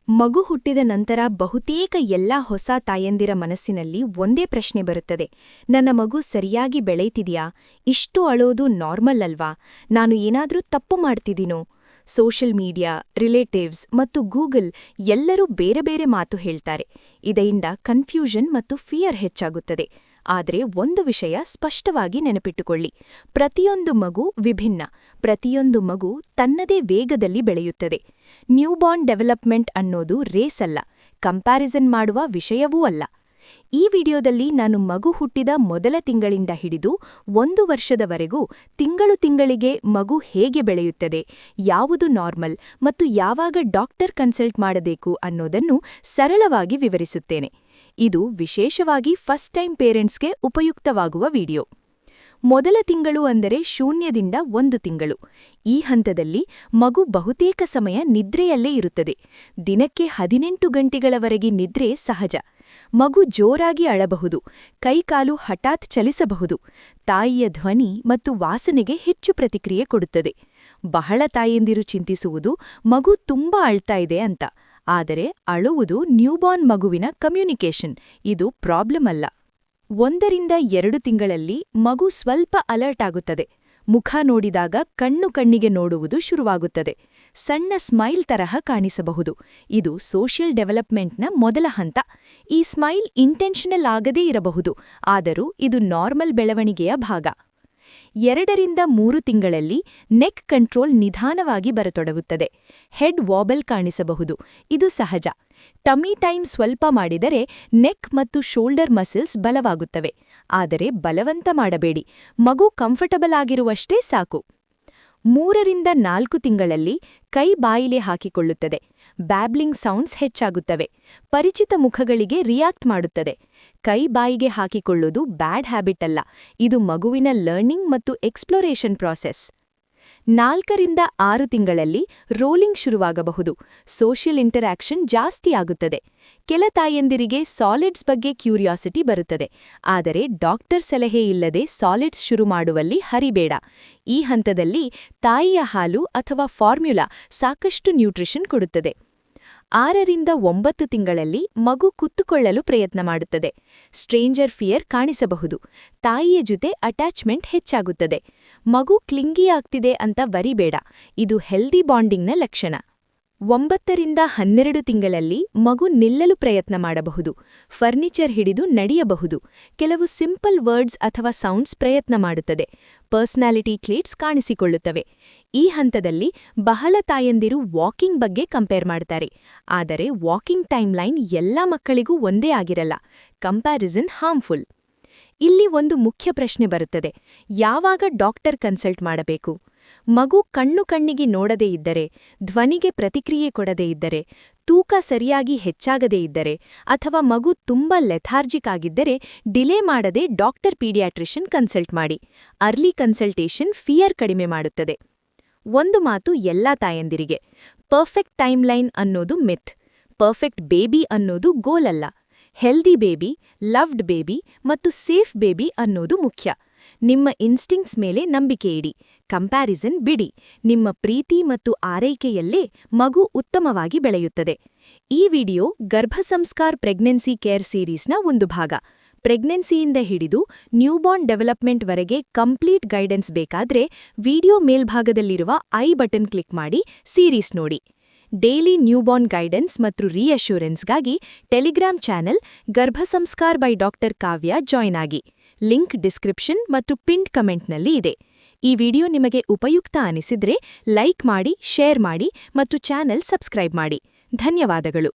ಮಗು ಹುಟ್ಟಿದ ನಂತರ ಬಹುತೇಕ ಎಲ್ಲಾ ಹೊಸ ತಾಯಂದಿರ ಮನಸ್ಸಿನಲ್ಲಿ ಒಂದೇ ಪ್ರಶ್ನೆ ಬರುತ್ತದೆ. ನನ್ನ ಮಗು ಸರಿಯಾಗಿ ಬೆಳೆಯ್ತಿದೆಯಾ? ಇಷ್ಟು ಅಳೋದು ನಾರ್ಮಲ್ ಅಲ್ವಾ? ನಾನು ಏನಾದ್ರೂ ತಪ್ಪು ಮಾಡ್ತಿದ್ದೀನೋ? ಸೋಷಿಯಲ್ ಮೀಡಿಯಾ, ರಿಲೇಟಿವ್ಸ್ ಮತ್ತು ಗೂಗಲ್ ಎಲ್ಲರೂ ಬೇರೆ ಬೇರೆ ಮಾತು ಹೇಳ್ತಾರೆ. ಇದರಿಂದ ಕನ್ಫ್ಯೂಷನ್ ಮತ್ತು ಫಿಯರ್ ಹೆಚ್ಚಾಗುತ್ತದೆ. ಆದರೆ ಒಂದು ವಿಷಯ ಸ್ಪಷ್ಟವಾಗಿ ನೆನಪಿಟ್ಟುಕೊಳ್ಳಿ, ಪ್ರತಿಯೊಂದು ಮಗು ವಿಭಿನ್ನ, ಪ್ರತಿಯೊಂದು ಮಗು ತನ್ನದೇ ವೇಗದಲ್ಲಿ ಬೆಳೆಯುತ್ತದೆ. ನ್ಯೂಬಾರ್ನ್ ಡೆವಲಪ್ಮೆಂಟ್ ಅನ್ನೋದು ರೇಸ್ ಅಲ್ಲ, ಕಂಪ್ಯಾರಿಸನ್ ಮಾಡುವ ವಿಷಯವೂ ಅಲ್ಲ. ಈ ವಿಡಿಯೋದಲ್ಲಿ ನಾನು ಮಗು ಹುಟ್ಟಿದ ಮೊದಲ ತಿಂಗಳಿಂದ ಹಿಡಿದು 1 ವರ್ಷದವರೆಗೂ ತಿಂಗಳಿಗೆ ಮಗು ಹೇಗೆ ಬೆಳೆಯುತ್ತದೆ, ಯಾವುದು ನಾರ್ಮಲ್ ಮತ್ತು ಯಾವಾಗ ಡಾಕ್ಟರ್ ಕನ್ಸಲ್ಟ್ ಮಾಡಬೇಕು ಅನ್ನೋದನ್ನು ಸರಳವಾಗಿ ವಿವರಿಸುತ್ತೇನೆ. ಇದು ವಿಶೇಷವಾಗಿ ಫಸ್ಟ್ ಟೈಮ್ ಪೇರೆಂಟ್ಸ್ಗೆ ಉಪಯುಕ್ತವಾಗುವ ವಿಡಿಯೋ. ಮೊದಲ ತಿಂಗಳು ಅಂದರೆ 0ದಿಂದ 1 ತಿಂಗಳು. ಈ ಹಂತದಲ್ಲಿ ಮಗು ಬಹುತೇಕ ಸಮಯ ನಿದ್ರೆಯಲ್ಲೇ ಇರುತ್ತದೆ. ದಿನಕ್ಕೆ 18 ಗಂಟೆಗಳವರೆಗೆ ನಿದ್ರೆ ಸಹಜ. ಮಗು ಜೋರಾಗಿ ಅಳಬಹುದು, ಕೈಕಾಲು ಹಠಾತ್ ಚಲಿಸಬಹುದು, ತಾಯಿಯ ಧ್ವನಿ ಮತ್ತು ವಾಸನೆಗೆ ಹೆಚ್ಚು ಪ್ರತಿಕ್ರಿಯೆ ಕೊಡುತ್ತದೆ. ಬಹಳ ತಾಯಂದಿರು ಚಿಂತಿಸುವುದು ಮಗು ತುಂಬಾ ಅಳ್ತಾ ಇದೆ ಅಂತ. ಆದರೆ ಅಳುವುದು ನ್ಯೂಬಾರ್ನ್ ಮಗುವಿನ ಕಮ್ಯುನಿಕೇಷನ್, ಇದು ಪ್ರಾಬ್ಲಮ್ ಅಲ್ಲ. 1ರಿಂದ 2 ತಿಂಗಳಲ್ಲಿ ಮಗು ಸ್ವಲ್ಪ ಅಲರ್ಟ್ ಆಗುತ್ತದೆ. ಮುಖ ನೋಡಿದಾಗ ಕಣ್ಣಿಗೆ ನೋಡುವುದು ಶುರುವಾಗುತ್ತದೆ. ಸಣ್ಣ ಸ್ಮೈಲ್ ತರಹ ಕಾಣಿಸಬಹುದು. ಇದು ಸೋಷಿಯಲ್ ಡೆವಲಪ್ಮೆಂಟ್ನ ಮೊದಲ ಹಂತ. ಈ ಸ್ಮೈಲ್ ಇಂಟೆನ್ಷನಲ್ ಆಗದೇ ಇರಬಹುದು, ಆದರೂ ಇದು ನಾರ್ಮಲ್ ಬೆಳವಣಿಗೆಯ ಭಾಗ. 2ರಿಂದ 3 ತಿಂಗಳಲ್ಲಿ ನೆಕ್ ಕಂಟ್ರೋಲ್ ನಿಧಾನವಾಗಿ ಬರತೊಡಗುತ್ತದೆ. ಹೆಡ್ ವಾಬಲ್ ಕಾಣಿಸಬಹುದು, ಇದು ಸಹಜ. ಟಮ್ಮಿ ಟೈಮ್ ಸ್ವಲ್ಪ ಮಾಡಿದರೆ ನೆಕ್ ಮತ್ತು ಶೋಲ್ಡರ್ ಮಸಿಲ್ಸ್ ಬಲವಾಗುತ್ತವೆ. ಆದರೆ ಬಲವಂತ ಮಾಡಬೇಡಿ, ಮಗು ಕಂಫರ್ಟಬಲ್ ಆಗಿರುವಷ್ಟೇ ಸಾಕು. 3ರಿಂದ 4 ತಿಂಗಳಲ್ಲಿ ಕೈ ಬಾಯಿಲೆ ಹಾಕಿಕೊಳ್ಳುತ್ತದೆ. ಬ್ಯಾಬ್ಲಿಂಗ್ ಸೌಂಡ್ಸ್ ಹೆಚ್ಚಾಗುತ್ತವೆ. ಪರಿಚಿತ ಮುಖಗಳಿಗೆ ರಿಯಾಕ್ಟ್ ಮಾಡುತ್ತದೆ. ಕೈ ಬಾಯಿಗೆ ಹಾಕಿಕೊಳ್ಳೋದು ಬ್ಯಾಡ್ ಹ್ಯಾಬಿಟ್ ಅಲ್ಲ, ಇದು ಮಗುವಿನ ಲರ್ನಿಂಗ್ ಮತ್ತು ಎಕ್ಸ್ಪ್ಲೋರೇಷನ್ ಪ್ರಾಸೆಸ್. 4ರಿಂದ 6 ತಿಂಗಳಲ್ಲಿ ರೋಲಿಂಗ್ ಶುರುವಾಗಬಹುದು. ಸೋಷಿಯಲ್ ಇಂಟರಾಕ್ಷನ್ ಜಾಸ್ತಿ ಆಗುತ್ತದೆ. ಕೆಲ ತಾಯಂದಿರಿಗೆ ಸಾಲಿಡ್ಸ್ ಬಗ್ಗೆ ಕ್ಯೂರಿಯಾಸಿಟಿ ಬರುತ್ತದೆ. ಆದರೆ ಡಾಕ್ಟರ್ ಸಲಹೆ ಇಲ್ಲದೆ ಸಾಲಿಡ್ಸ್ ಶುರು ಮಾಡುವಲ್ಲಿ ಹರಿಬೇಡ. ಈ ಹಂತದಲ್ಲಿ ತಾಯಿಯ ಹಾಲು ಅಥವಾ ಫಾರ್ಮ್ಯುಲಾ ಸಾಕಷ್ಟು ನ್ಯೂಟ್ರಿಷನ್ ಕೊಡುತ್ತದೆ. 6ರಿಂದ 9 ತಿಂಗಳಲ್ಲಿ ಮಗು ಕುತ್ತುಕೊಳ್ಳಲು ಪ್ರಯತ್ನ ಮಾಡುತ್ತದೆ. ಸ್ಟ್ರೇಂಜರ್ ಫಿಯರ್ ಕಾಣಿಸಬಹುದು. ತಾಯಿಯ ಜೊತೆ ಅಟ್ಯಾಚ್ಮೆಂಟ್ ಹೆಚ್ಚಾಗುತ್ತದೆ. ಮಗು ಕ್ಲಿಂಗಿ ಆಗ್ತಿದೆ ಅಂತ ವರಿಬೇಡ, ಇದು ಹೆಲ್ದಿ ಬಾಂಡಿಂಗ್ನ ಲಕ್ಷಣ. 9ರಿಂದ 12 ತಿಂಗಳಲ್ಲಿ ಮಗು ನಿಲ್ಲಲು ಪ್ರಯತ್ನ ಮಾಡಬಹುದು. ಫರ್ನಿಚರ್ ಹಿಡಿದು ನಡೆಯಬಹುದು. ಕೆಲವು ಸಿಂಪಲ್ ವರ್ಡ್ಸ್ ಅಥವಾ ಸೌಂಡ್ಸ್ ಪ್ರಯತ್ನ ಮಾಡುತ್ತದೆ. ಪರ್ಸನಾಲಿಟಿ ಟ್ರೇಟ್ಸ್ ಕಾಣಿಸಿಕೊಳ್ಳುತ್ತವೆ. ಈ ಹಂತದಲ್ಲಿ ಬಹಳ ತಾಯಂದಿರು ವಾಕಿಂಗ್ ಬಗ್ಗೆ ಕಂಪೇರ್ ಮಾಡ್ತಾರೆ. ಆದರೆ ವಾಕಿಂಗ್ ಟೈಮ್ಲೈನ್ ಎಲ್ಲಾ ಮಕ್ಕಳಿಗೂ ಒಂದೇ ಆಗಿರಲ್ಲ. Comparison harmful. ಇಲ್ಲಿ ಒಂದು ಮುಖ್ಯ ಪ್ರಶ್ನೆ ಬರುತ್ತದೆ, ಯಾವಾಗ ಡಾಕ್ಟರ್ ಕನ್ಸಲ್ಟ್ ಮಾಡಬೇಕು? ಮಗು ಕಣ್ಣಿಗೆ ನೋಡದೇ ಇದ್ದರೆ, ಧ್ವನಿಗೆ ಪ್ರತಿಕ್ರಿಯೆ ಕೊಡದೇ ಇದ್ದರೆ, ತೂಕ ಸರಿಯಾಗಿ ಹೆಚ್ಚಾಗದೇ ಇದ್ದರೆ ಅಥವಾ ಮಗು ತುಂಬಾ ಲೆಥಾರ್ಜಿಕ್ ಆಗಿದ್ದರೆ ಡಿಲೇ ಮಾಡದೆ ಡಾಕ್ಟರ್ ಪೀಡಿಯಾಟ್ರಿಷಿಯನ್ ಕನ್ಸಲ್ಟ್ ಮಾಡಿ. ಅರ್ಲಿ ಕನ್ಸಲ್ಟೇಷನ್ ಫಿಯರ್ ಕಡಿಮೆ ಮಾಡುತ್ತದೆ. ಒಂದು ಮಾತು ಎಲ್ಲಾ ತಾಯಂದಿರಿಗೆ, ಪರ್ಫೆಕ್ಟ್ ಟೈಮ್ಲೈನ್ ಅನ್ನೋದು ಮಿಥ್. ಪರ್ಫೆಕ್ಟ್ ಬೇಬಿ ಅನ್ನೋದು ಗೋಲ್ ಅಲ್ಲ. ಹೆಲ್ದಿ ಬೇಬಿ, ಲವ್ಡ್ ಬೇಬಿ ಮತ್ತು ಸೇಫ್ ಬೇಬಿ ಅನ್ನೋದು ಮುಖ್ಯ. ನಿಮ್ಮ ಇನ್ಸ್ಟಿಂಕ್ಟ್ಸ್ ಮೇಲೆ ನಂಬಿಕೆ ಇಡಿ, ಕಂಪ್ಯಾರಿಸನ್ ಬಿಡಿ. ನಿಮ್ಮ ಪ್ರೀತಿ ಮತ್ತು ಆರೈಕೆಯಲ್ಲೇ ಮಗು ಉತ್ತಮವಾಗಿ ಬೆಳೆಯುತ್ತದೆ. ಈ ವಿಡಿಯೋ ಗರ್ಭಸಂಸ್ಕಾರ್ ಪ್ರೆಗ್ನೆನ್ಸಿ ಕೇರ್ ಸೀರೀಸ್ನ ಒಂದು ಭಾಗ. ಪ್ರೆಗ್ನೆನ್ಸಿಯಿಂದ ಹಿಡಿದು ನ್ಯೂಬಾರ್ನ್ ಡೆವಲಪ್ಮೆಂಟ್ವರೆಗೆ ಕಂಪ್ಲೀಟ್ ಗೈಡೆನ್ಸ್ ಬೇಕಾದ್ರೆ ವಿಡಿಯೋ ಮೇಲ್ಭಾಗದಲ್ಲಿರುವ ಐ ಬಟನ್ ಕ್ಲಿಕ್ ಮಾಡಿ ಸೀರೀಸ್ ನೋಡಿ. ಡೈಲಿ ನ್ಯೂಬಾರ್ನ್ ಗೈಡೆನ್ಸ್ ಮತ್ತು ರೀಅಶ್ಯೂರೆನ್ಸ್ಗಾಗಿ Telegram channel Garbh Sanskar by doctor Kavya join ಆಗಿ. ಲಿಂಕ್ ಡಿಸ್ಕ್ರಿಪ್ಷನ್ ಮತ್ತು ಪಿನ್ಡ್ ಕಮೆಂಟ್ನಲ್ಲಿ ಇದೆ. ಈ ವಿಡಿಯೋ ನಿಮಗೆ ಉಪಯುಕ್ತ ಅನಿಸಿದ್ರೆ ಲೈಕ್ ಮಾಡಿ, ಶೇರ್ ಮಾಡಿ ಮತ್ತು ಚಾನೆಲ್ ಸಬ್ಸ್ಕ್ರೈಬ್ ಮಾಡಿ. ಧನ್ಯವಾದಗಳು.